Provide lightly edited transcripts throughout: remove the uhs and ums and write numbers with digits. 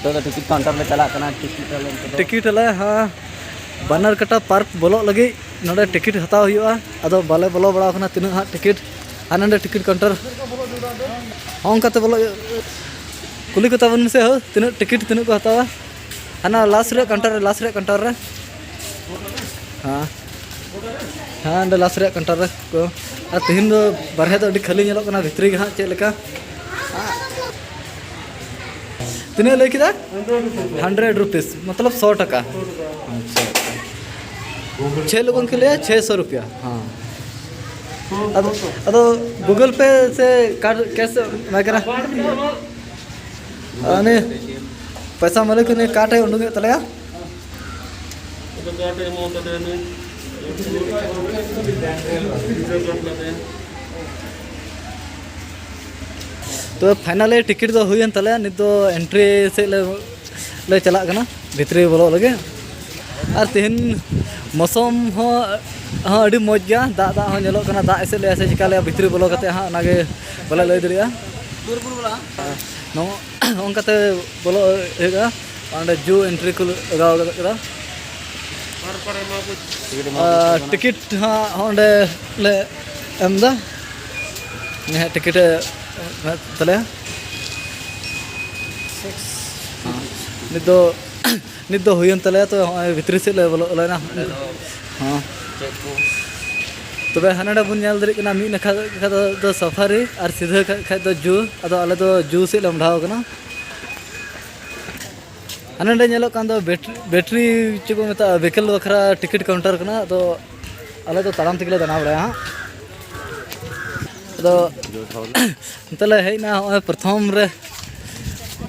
तो ticket counter में चला करना टिकट ले हाँ बनारकटा पार्क बोलो लगे नोडे टिकट हताव हुआ अदो बाले बोलो बड़ा करना तीन हाँ टिकट हाने टिकट काउंटर हाँ उनका तो बोलो कुली को तबन से हो तीन टिकट तीन को हतावा हाना लास्ट रे काउंटर रे हाँ हाँ अंडे लास्ट रे काउंटर रे को और तीन दो बारहे तो अभी खाली नेलो करना भितरी हाँ चेक लेका तीन ले किदा 100 रुपीस मतलब 100 टका 6 लोगों के लिए 600 रुपया हाँ अब गूगल पे से कार्ड कैसे मैं कह रहा अने पैसा मालिक ने कार्ड है उन्होंने तलया तो फाइनल टिकट दो हुई तले नित दो एंट्री से ले चला कना भितरी बोलो लगे और तीन मौसम हाँ अड़ी मौज गया दाग दाग नेलो कना दाग ऐसे ले ऐसे चिका ले भितरी बोलो कते हाँ नागे बोले लय दरिया नो ओंकाते बोलो हेगा अंडे जू एंट्री को लगाव कदा टिकट हाँ अंडे ले एमदा ने टिकट तले नित दो हुई तले तो भितरी से ले बोलो लेना हाँ तबे हानाडा बन नेल दरी कना मी नखा दो सफारी और सीधा खा दो जू अदो आले दो जू से लमढाव कना हानाडा नेलो कान दो बैटरी चको मेता व्हीकल बखरा टिकट काउंटर कना तो आले दो ताराम तिकले दाना बड़ा हां तो तले हेना प्रथम रे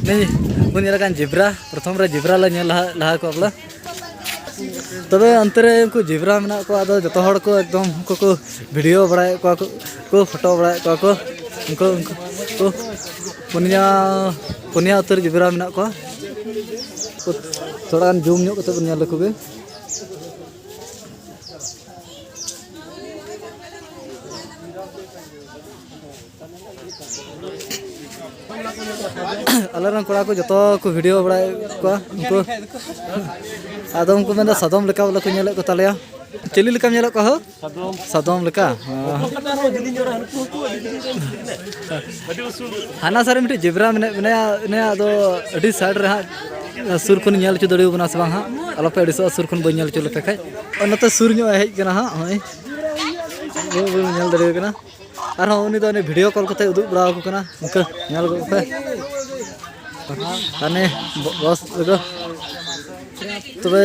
नहीं बन नेल कान जिब्रा प्रथम रे जिब्रा ला नेल लहा को आपला तबे अंतरे उनको जिब्रा में को आदो जतो हड़ को एकदम को वीडियो बड़ाए को फोटो बड़ाए को उनको पुनिया उतर जिब्रा में को थोड़ा जूम ᱧᱚᱜ कते बन नेल कोगे अलरन कोड़ा को जतो को वीडियो बड़ाए को उनको आदम को मेंदा सदम लेका बोला को नेले को तलया चिली लेका नेले को हो सदम लेका हाना सारे मिटे जिब्रा ने आदो अडी साइड रे सुर खन नेल च दड़ियो बना सबां हां अलपे अडी सुर खन बन नेल च लेपे खाय नते सुर ᱧᱚᱜ हेज कना हां होय वो नेल दड़ियो कना और उनी तो वीडियो कॉल करते उदुग बड़ा को कना उनका नेल को पे अने बस देखो तबे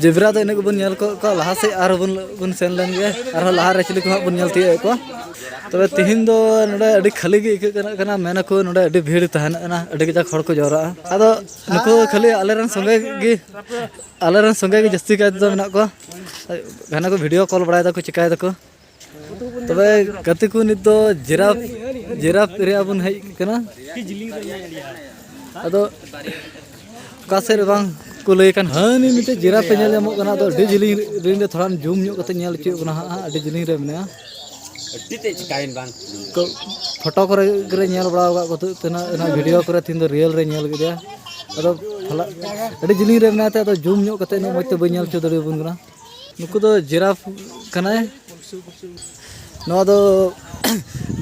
जिब्रा तो इने को बन नेल को लहा से आर बन सेन लेन गे और लहा रे चिली को बन नेल ती को तबे तिहिन दो नडे अडी खाली गे कना मेना को नडे अडी भीड़ तहना अडी गजा खड़ को जरा आदो नको खाली आलेरन संगे गे जस्ती का तो मेना को घना को वीडियो कॉल बड़ा को चिकाय दको तबे गति को नित दो जिराफ रे बन हेज कना अदो कासे रे बांग को लय कान हानी मिटे जिराफ पे नेल एमो कना दो अडी जिलिंग रे थोड़ा जूम ᱧᱚᱜ कते नेल ᱪᱤᱭ कना हां अडी जिलिंग रे मेना अडी ते चिकाइन बांग को फोटो करे नेल बड़ा को तना ना वीडियो करे थिन दो रियल रे नेल गया अदो फला अडी जिलिंग रे मेना ते अदो जूम ᱧᱚᱜ कते न मते बय नेल च दड़े बन कना नुकु दो जिराफ कनाय नो दो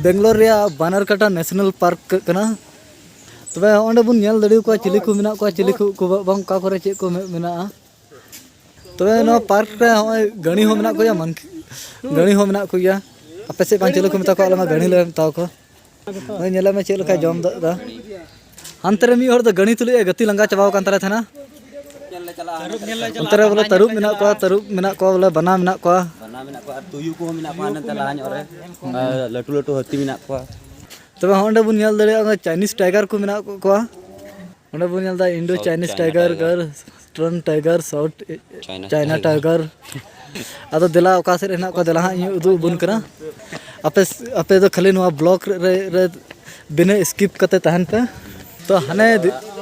बेंगलोर रे बनारकटा नेशनल पार्क कना तबे ओंडे बुन नेल दड़ियो को चिली को मेना को चिली को बांग का करे चे को मेना तबे नो पार्क रे गणी हो मेना को या मन गणी हो मेना को या आपे से पांच को मेता को अलमा गणी ले मेता को नेला में चे लका जम दा अंतरे मी हर द गणी तुले गति लंगा चबाव कान तले थाना अंतरे बोले तरुप मेना को बोले बना मेना को तुयु को मेना को नते लाहाñ ओरे लटू लटू हत्ती मेना को तबे होंडे बुन नेल दड़े चाइनीज टाइगर को मेना को होंडे बुन नेल दा इंडो चाइनीज टाइगर कर stern tiger south China tiger आदो दिला ओका से हेना को दिला हां उदु बुन करा आपे तो खाली नवा ब्लॉक रे बिना स्किप कते तहन पे तो हने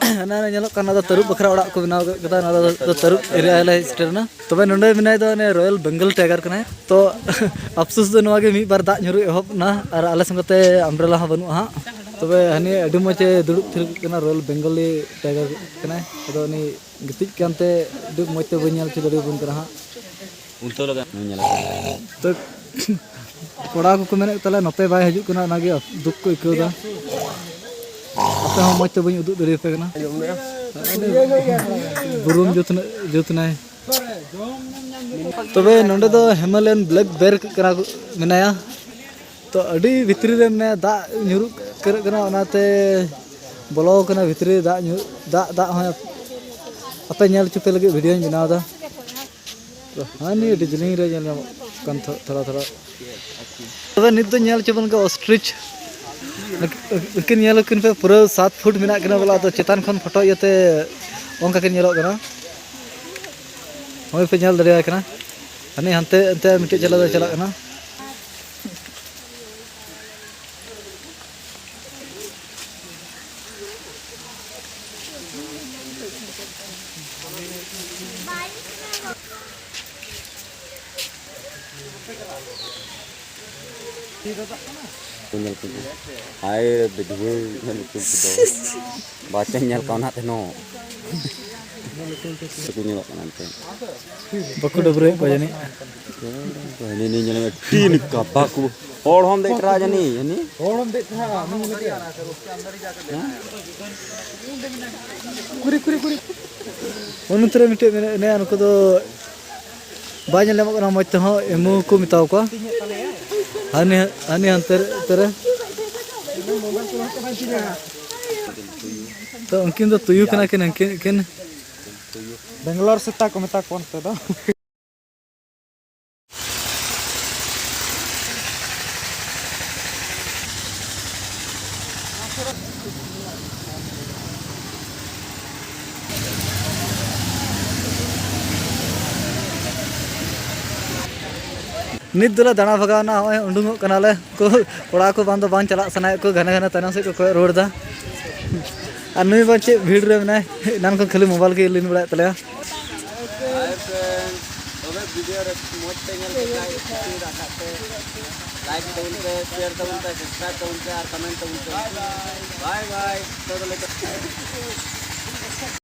हना नेलो कना दो तरुप बखरा ओड़ा को बनाव कदा ना दो तरुप एरिया ले स्टेरना तबे नंडे बिनाय दो ने रॉयल बेंगल टाइगर कना तो अफसोस दो नवा के मी बार दा ᱧᱩᱨᱩ एहब ना और आले संगते अम्ब्रेला हा बनु हा तबे हनी अडी मचे दुड़ुब थिर कना रोल बेंगली टाइगर कना अदो नि गितिज कानते अडी मचे बnyal च दड़ी बुन करा उनतो लगा ᱧᱮᱞᱟ तो कोड़ा को मेने तले नते बाय हजू कना नागे दुख को इकदा आपे हम मचे बኝ उदु दड़ी पे कना बुरुम जुतनाय तबे नंडे दो हिमालयन ब्लैक बेर करा मेनाया तो अड़ी भितरी रे मने दा ᱧᱩᱨᱩ कर कना ओनाते बोलो कना भितरी दा दा हो आपे ñel चुपे लगे वीडियो बनाव दा तो हानी अड़ी जलिंग रे ñel कन थोड़ा थोड़ा तबे नित दो ñel चबन का ऑस्ट्रिच किन ñel किन पे पूरा 7 फुट मेना कना बोला तो चेतान खन फोटो यते ओंका किन ñelok कना होय पे ñel दरिया कना हानी हनते अंते मिटे चला कना ᱧᱮᱞ ᱠᱚ ᱟᱭ ᱵᱤᱫᱷᱩ ᱧᱮᱞ ᱠᱚ ᱵᱟᱪᱟ ᱧᱮᱞ ᱠᱚ ᱱᱟ ᱛᱮᱱᱚ ᱥᱩᱠᱩ ᱧᱮᱞᱚᱜ ᱠᱟᱱᱟ ᱱᱛᱮ बकु डबरे को जानी ᱦᱟᱹᱱᱤ ᱱᱤ ᱧᱮᱞ ᱢᱮ ᱴᱤᱱ ᱠᱟ ᱵᱟᱠᱩ ᱦᱚᱲ ᱦᱚᱢ ᱫᱮᱠ ᱨᱟ ᱡᱟᱱᱤ ᱦᱟᱹᱱᱤ हॉल हम देख रहा नहीं मिले कुरी कुरी कुरी उनतरे मिटे ने अनको दो बाजन लेमो कना मत हो एमु को मिताव को हानि हानि अंतर तेरे तो उनकिन दो तुयु कना किन बेंगलोर सेता को मिता कोन ते दो नित दुला दाना भगाना होय उंडुंगो कनाले को कोड़ा को बांधो बांध चला सनाय को घने घने तना से को रोड दा और नुई बच्चे भीड़ रे मने नान को खाली मोबाइल के लिन बड़ा तले हाय फ्रेंड्स ओबे वीडियो रे मोज पे ñel के लाइक तउन पे शेयर तउन पे सब्सक्राइब तउन पे और कमेंट तउन पे बाय बाय तो